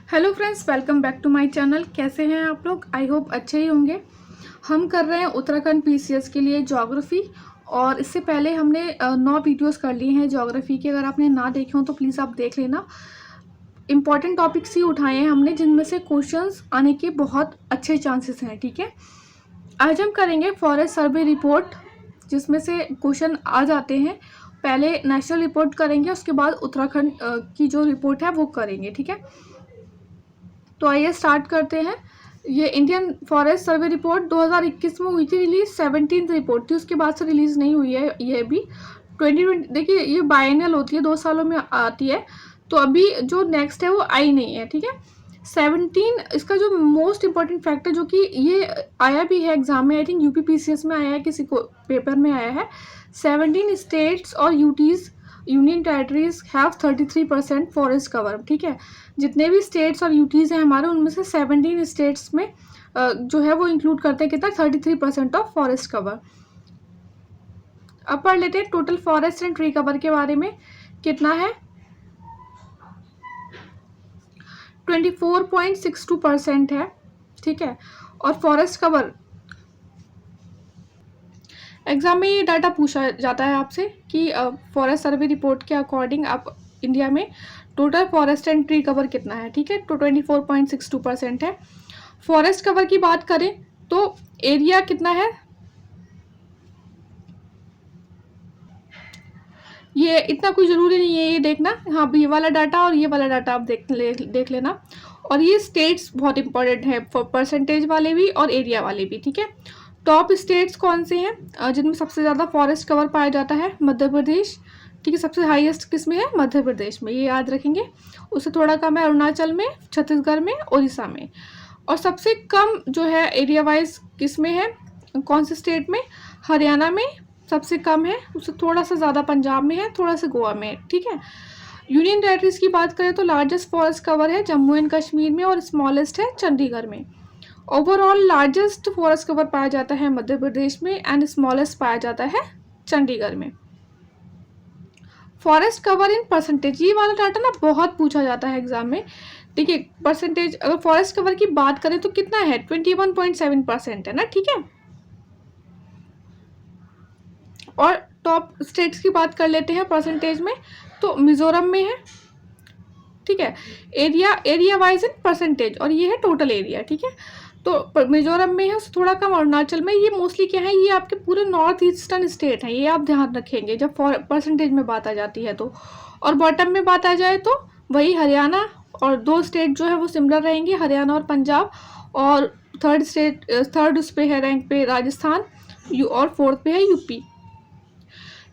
Hello friends, welcome back to my channel. कैसे हैं आप लोग? आई होप अच्छे ही होंगे। हम कर रहे हैं उत्तराखंड पीसीएस के लिए ज्योग्राफी, और इससे पहले हमने 9 वीडियोस कर लिए हैं ज्योग्राफी के। अगर आपने ना देखे हो तो प्लीज़ आप देख लेना। इंपॉर्टेंट टॉपिक्स ही उठाए हैं हमने जिनमें से क्वेश्चंस आने के बहुत अच्छे चांसेस हैं। ठीक है, आज हम करेंगे फॉरेस्ट सर्वे रिपोर्ट, जिसमें से क्वेश्चन आ जाते हैं। पहले नेशनल रिपोर्ट करेंगे, उसके बाद उत्तराखंड की जो रिपोर्ट है वो करेंगे। ठीक है, तो आइए स्टार्ट करते हैं। ये इंडियन फॉरेस्ट सर्वे रिपोर्ट 2021 में हुई थी रिलीज, 17th रिपोर्ट थी, उसके बाद से रिलीज नहीं हुई है। ये भी 2020, देखिए ये बायनल होती है, 2 सालों में आती है, तो अभी जो नेक्स्ट है वो आई नहीं है। ठीक है, 17 इसका जो मोस्ट इम्पॉर्टेंट फैक्टर जो कि ये आया भी है एग्जाम में, आई थिंक यूपीपीसीएस में आया है, किसी को पेपर में आया है। 17 स्टेट्स और UTs union territories have 33% forest cover. ठीक है, जितने भी स्टेट्स और यूटीज हैं हमारे, उनमें से 17 स्टेट्स में जो है वो इंक्लूड करते हैं कितना, 33% ऑफ फॉरेस्ट कवर। अब पढ़ लेते हैं total forest and tree cover के बारे में। कितना है? 24.62% है। ठीक है, और फॉरेस्ट कवर एग्जाम में ये डाटा पूछा जाता है आपसे कि फॉरेस्ट सर्वे रिपोर्ट के अकॉर्डिंग आप इंडिया में total forest and tree cover कितना है। ठीक है, तो 24.62% है। फॉरेस्ट कवर की बात करें तो एरिया कितना है, ये इतना कोई ज़रूरी नहीं है ये देखना। हाँ, ये वाला डाटा और ये वाला डाटा आप देख लेना। और ये स्टेट्स बहुत इंपॉर्टेंट है, परसेंटेज वाले भी और एरिया वाले भी। ठीक है, टॉप स्टेट्स कौन से हैं जिनमें सबसे ज़्यादा फॉरेस्ट कवर पाया जाता है? मध्य प्रदेश। ठीक है, सबसे हाईएस्ट किस में है? मध्य प्रदेश में, ये याद रखेंगे। उससे थोड़ा कम है अरुणाचल में, छत्तीसगढ़ में, उड़ीसा में। और सबसे कम जो है एरिया वाइज किस में है, कौन से स्टेट में? हरियाणा में सबसे कम है, उससे थोड़ा सा ज़्यादा पंजाब में है, थोड़ा सा गोवा में है। ठीक है, यूनियन टेरिटरीज की बात करें तो लार्जेस्ट फॉरेस्ट कवर है जम्मू एंड कश्मीर में और स्मॉलेस्ट है चंडीगढ़ में। ओवरऑल लार्जेस्ट फॉरेस्ट कवर पाया जाता है मध्य प्रदेश में एंड स्मॉलेस्ट पाया जाता है चंडीगढ़ में। फॉरेस्ट कवर इन परसेंटेज, ये वाला डाटा ना बहुत पूछा जाता है एग्जाम में। देखिए परसेंटेज, अगर फॉरेस्ट कवर की बात करें तो कितना है? 21.7% है ना। ठीक है, और टॉप स्टेट्स की बात कर लेते हैं परसेंटेज में, तो मिजोरम में है। ठीक है, एरिया वाइज इन परसेंटेज, और ये है टोटल एरिया। ठीक है, तो मिजोरम में है, उससे थोड़ा कम अरुणाचल में। ये मोस्टली क्या है, ये आपके पूरे नॉर्थ ईस्टर्न स्टेट हैं, ये आप ध्यान रखेंगे जब परसेंटेज में बात आ जाती है तो। और बॉटम में बात आ जाए तो वही हरियाणा, और 2 स्टेट जो है वो सिमिलर रहेंगे, हरियाणा और पंजाब। और थर्ड उस पे है रैंक पे राजस्थान, और 4th पे है यूपी।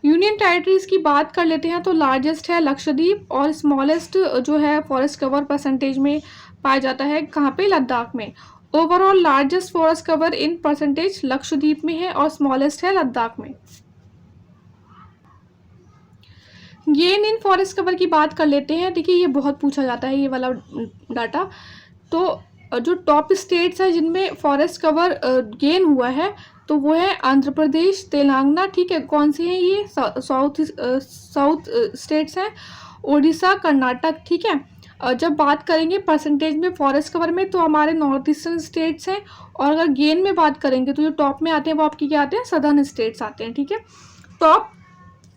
यूनियन टेरिटरीज की बात कर लेते हैं तो लार्जेस्ट है लक्षद्वीप, और स्मॉलेस्ट जो है फॉरेस्ट कवर परसेंटेज में पाया जाता है कहाँ पे? लद्दाख में। Overall largest forest cover in percentage Lakshadweep में है और स्मॉलेस्ट है लद्दाख में। गेन इन फॉरेस्ट कवर की बात कर लेते हैं। देखिए ये बहुत पूछा जाता है ये वाला डाटा। तो जो टॉप स्टेट्स है जिनमें फॉरेस्ट कवर गेन हुआ है तो वो है आंध्र प्रदेश, तेलंगाना। ठीक है, कौन से हैं ये? साउथ स्टेट्स हैं, उड़ीसा, कर्नाटक। ठीक है, जब बात करेंगे परसेंटेज में फॉरेस्ट कवर में तो हमारे नॉर्थ ईस्टर्न स्टेट्स हैं, और अगर गेन में बात करेंगे तो जो टॉप में आते हैं वो आपकी क्या आते हैं? सदर्न स्टेट्स आते हैं। ठीक है, टॉप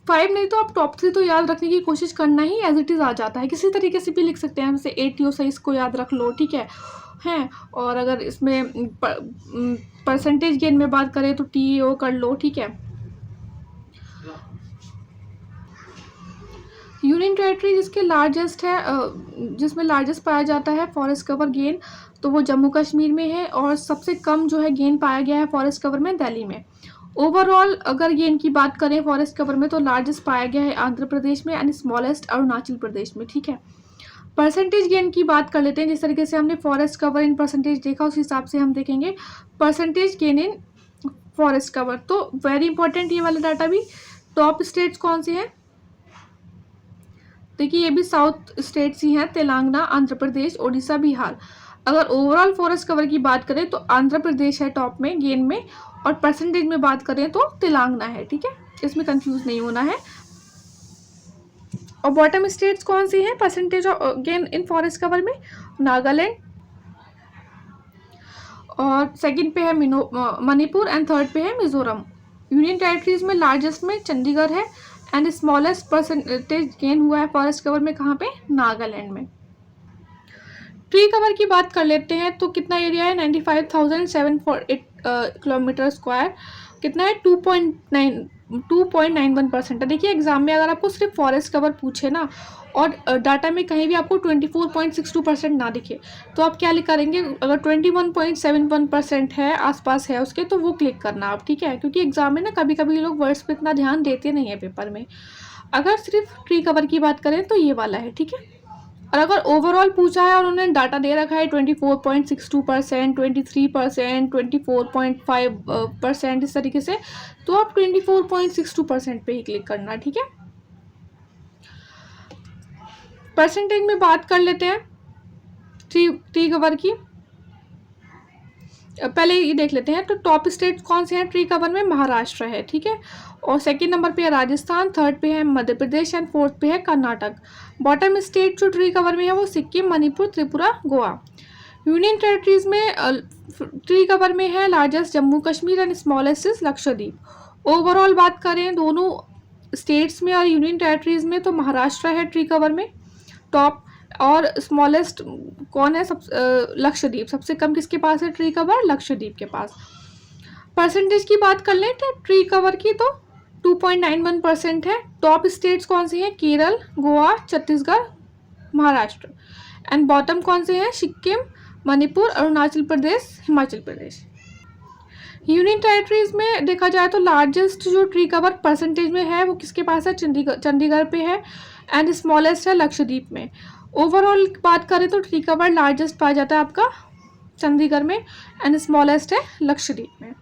5 नहीं तो आप टॉप 3 तो याद रखने की कोशिश करना ही, एज इट इज़ आ जाता है। किसी तरीके से भी लिख सकते हैं, जैसे ATO से इसको याद रख लो। ठीक है, हैं, और अगर इसमें परसेंटेज गेन में बात करें तो TAO कर लो। ठीक है, यूनियन टेरिटरी जिसके लार्जेस्ट है, जिसमें लार्जेस्ट पाया जाता है फॉरेस्ट कवर गेन, तो वो जम्मू कश्मीर में है, और सबसे कम जो है गेन पाया गया है फॉरेस्ट कवर में दिल्ली में। ओवरऑल अगर गेन की बात करें फॉरेस्ट कवर में तो लार्जेस्ट पाया गया है आंध्र प्रदेश में एंड स्मॉलेस्ट अरुणाचल प्रदेश में। ठीक है, परसेंटेज गेन की बात कर लेते हैं। जिस तरीके से हमने फॉरेस्ट कवर इन परसेंटेज देखा उस हिसाब से हम देखेंगे percentage gain in forest cover. तो वेरी इंपॉर्टेंट ये वाला डाटा भी। टॉप स्टेट्स कौन से हैं? देखिए ये भी साउथ स्टेट्स ही हैं, तेलंगाना, आंध्र प्रदेश, उड़ीसा, बिहार। अगर ओवरऑल फॉरेस्ट कवर की बात करें तो आंध्र प्रदेश है टॉप में गेन में, और परसेंटेज में बात करें तो तेलंगाना है। ठीक है, इसमें कंफ्यूज नहीं होना है। और बॉटम स्टेट्स कौन सी हैं percentage of gain in forest cover में? नागालैंड, और सेकंड पे है मणिपुर एंड थर्ड पे है मिजोरम। यूनियन टेरिटरीज में लार्जेस्ट में चंडीगढ़ है एंड स्मॉलेस्ट परसेंटेज गेन हुआ है फॉरेस्ट कवर में कहाँ पे? नागालैंड में। ट्री कवर की बात कर लेते हैं तो कितना एरिया है? 95,748 किलोमीटर स्क्वायर। कितना है? 2.91% है। देखिए एग्जाम में अगर आपको सिर्फ फॉरेस्ट कवर पूछे ना और डाटा में कहीं भी आपको 24.62% ना दिखे तो आप क्या करेंगे? अगर 21.71% है आसपास है उसके तो वो क्लिक करना आप, ठीक है, क्योंकि एग्जाम में ना कभी कभी लोग वर्ड्स पे इतना ध्यान देते नहीं है पेपर में। अगर सिर्फ ट्री कवर की बात करें तो ये वाला है, ठीक है। और अगर ओवरऑल पूछा है और उन्होंने डाटा दे रखा है 24.62%, 23%, 24.5% इस तरीके से, तो आप 24.62% पे ही क्लिक करना, ठीक है। परसेंटेज में बात कर लेते हैं ट्री कवर की। पहले ये देख लेते हैं तो टॉप स्टेट कौन से हैं ट्री कवर में? महाराष्ट्र है, ठीक है, और सेकंड नंबर पे है राजस्थान, थर्ड पे है मध्य प्रदेश एंड फोर्थ पे है कर्नाटक। बॉटम स्टेट जो ट्री कवर में है वो सिक्किम, मणिपुर, त्रिपुरा, गोवा। यूनियन टेरिटरीज में ट्री कवर में है largest Jammu Kashmir and smallest is Lakshadweep. Overall बात करें दोनों स्टेट्स में और यूनियन टेरिटरीज में तो महाराष्ट्र है ट्री कवर में टॉप, और स्मॉलेस्ट कौन है? लक्षद्वीप। सबसे कम किसके पास है ट्री कवर? लक्षद्वीप के पास। परसेंटेज की बात कर लें ट्री कवर की तो 2.91% है। टॉप स्टेट्स कौन सी हैं? केरल, गोवा, छत्तीसगढ़, महाराष्ट्र। एंड बॉटम कौन से हैं? सिक्किम, मणिपुर, अरुणाचल प्रदेश, हिमाचल प्रदेश। यूनियन टेरिटरीज में देखा जाए तो लार्जेस्ट जो ट्री कवर परसेंटेज में है वो किसके पास है? चंडीगढ़ पे है एंड स्मॉलेस्ट है लक्षद्वीप में। ओवरऑल बात करें तो ट्री कवर लार्जेस्ट पाया जाता है आपका चंडीगढ़ में एंड स्मॉलेस्ट है लक्षद्वीप में।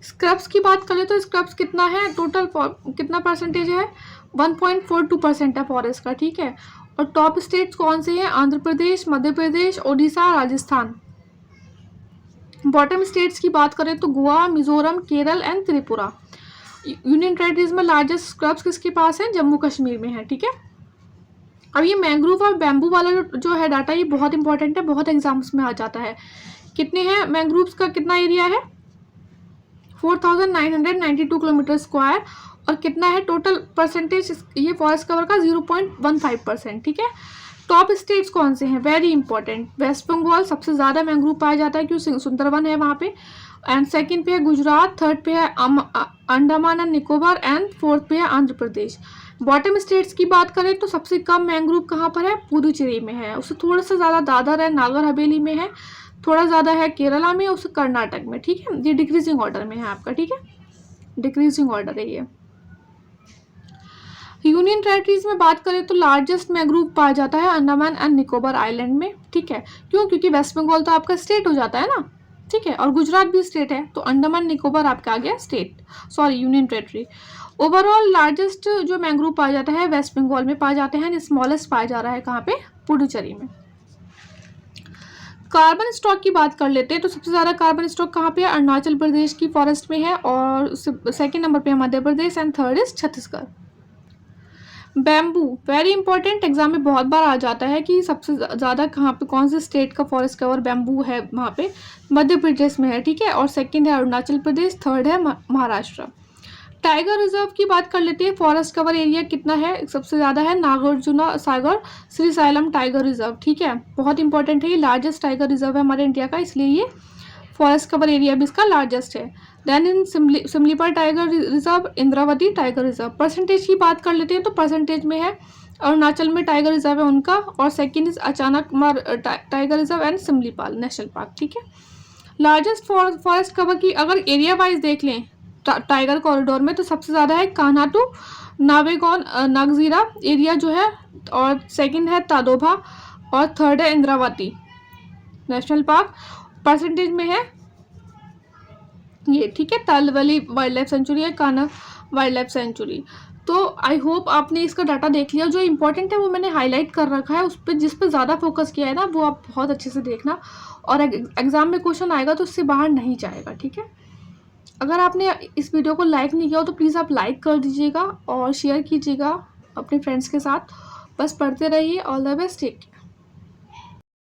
स्क्रब्स की बात करें तो स्क्रब्स कितना है? टोटल कितना परसेंटेज है? 1.42% है फॉरेस्ट का, ठीक है। और टॉप स्टेट्स कौन से हैं? आंध्र प्रदेश, मध्य प्रदेश, ओडिशा, राजस्थान। बॉटम स्टेट्स की बात करें तो Goa, Mizoram, Kerala and Tripura. Union territories में लार्जेस्ट स्क्रब्स किसके पास है? जम्मू कश्मीर में है, ठीक है। अब ये मैंग्रोव और बैम्बू वाला जो है डाटा ये बहुत इंपॉर्टेंट है, बहुत एग्जाम्स में आ जाता है। कितने हैं मैंग्रोव्स का? कितना एरिया है? 4,992 किलोमीटर स्क्वायर। और कितना है टोटल परसेंटेज ये फॉरेस्ट कवर का? 0.15%, ठीक है। टॉप स्टेट्स कौन से हैं? Very important. वेस्ट बंगाल सबसे ज़्यादा मैंग्रोव पाया जाता है क्योंकि सुंदरवन है वहाँ पे। एंड सेकंड पे है गुजरात, थर्ड पे है Andaman and Nicobar and fourth पे है आंध्र प्रदेश। बॉटम स्टेट्स की बात करें तो सबसे कम मैंग्रोव कहाँ पर है? पुदुचेरी में है। उससे थोड़ा सा ज़्यादा दादर है, नागर हवेली में है, थोड़ा ज़्यादा है केरला में, उससे कर्नाटक में, ठीक है। ये डिक्रीजिंग ऑर्डर में है आपका, ठीक है, डिक्रीजिंग ऑर्डर है ये। यूनियन टेरिटरीज में बात करें तो लार्जेस्ट मैंग्रोव पाया जाता है अंडमान एंड निकोबार आइलैंड में, ठीक है। क्यों? क्योंकि वेस्ट बंगाल तो आपका स्टेट हो जाता है ना, ठीक है, और गुजरात भी स्टेट है, तो अंडमान निकोबार आपका आ गया state, sorry union territory. Overall largest जो मैंग्रोव पाया जाता है वेस्ट बंगाल में पाए जाते हैं, स्मॉलेस्ट पाया जा रहा है कहाँ पे? पुडुचेरी में। कार्बन स्टॉक की बात कर लेते हैं तो सबसे ज़्यादा कार्बन स्टॉक कहाँ पे है? अरुणाचल प्रदेश की फॉरेस्ट में है, और सेकेंड नंबर पे है Madhya Pradesh and third is Chhattisgarh. Bamboo very important, exam में बहुत बार आ जाता है कि सबसे ज़्यादा कहाँ पे कौन से स्टेट का फॉरेस्ट कवर बैम्बू है? वहाँ पे मध्य प्रदेश में है, ठीक है, और सेकंड है अरुणाचल प्रदेश, थर्ड है महाराष्ट्र। टाइगर रिजर्व की बात कर लेते हैं। फॉरेस्ट कवर एरिया कितना है? सबसे ज़्यादा है नागार्जुन सागर श्रीशैलम टाइगर रिजर्व, ठीक है, बहुत इंपॉर्टेंट है, ये लार्जेस्ट टाइगर रिजर्व है हमारे इंडिया का, इसलिए ये फॉरेस्ट कवर एरिया भी इसका लार्जेस्ट है। Then in Similipal tiger reserve, Indravati tiger reserve. Percentage की बात कर लेते हैं तो परसेंटेज में है अरुणाचल में टाइगर रिजर्व है उनका, और सेकंड इज अचानक tiger reserve and Similipal national park, ठीक है। लार्जेस्ट फॉरेस्ट कवर की अगर एरिया वाइज देख लें टाइगर कॉरिडोर में तो सबसे ज़्यादा है कान्हा टू नावेगॉन नागजीरा एरिया जो है, और सेकंड है तादोबा, और थर्ड है इंद्रावती नेशनल पार्क। परसेंटेज में है ये, ठीक है, तालवली वाइल्ड लाइफ सेंचुरी है, कान्हा वाइल्ड लाइफ सेंचुरी। तो आई होप आपने इसका डाटा देख लिया। जो इंपॉर्टेंट है वो मैंने हाईलाइट कर रखा है, उस पर जिस पर ज़्यादा फोकस किया है ना वो आप बहुत अच्छे से देखना, और एग्जाम में क्वेश्चन आएगा तो उससे बाहर नहीं जाएगा, ठीक है। अगर आपने इस वीडियो को लाइक नहीं किया हो तो प्लीज़ आप लाइक कर दीजिएगा और शेयर कीजिएगा अपने फ्रेंड्स के साथ। बस पढ़ते रहिए। All the best, take care.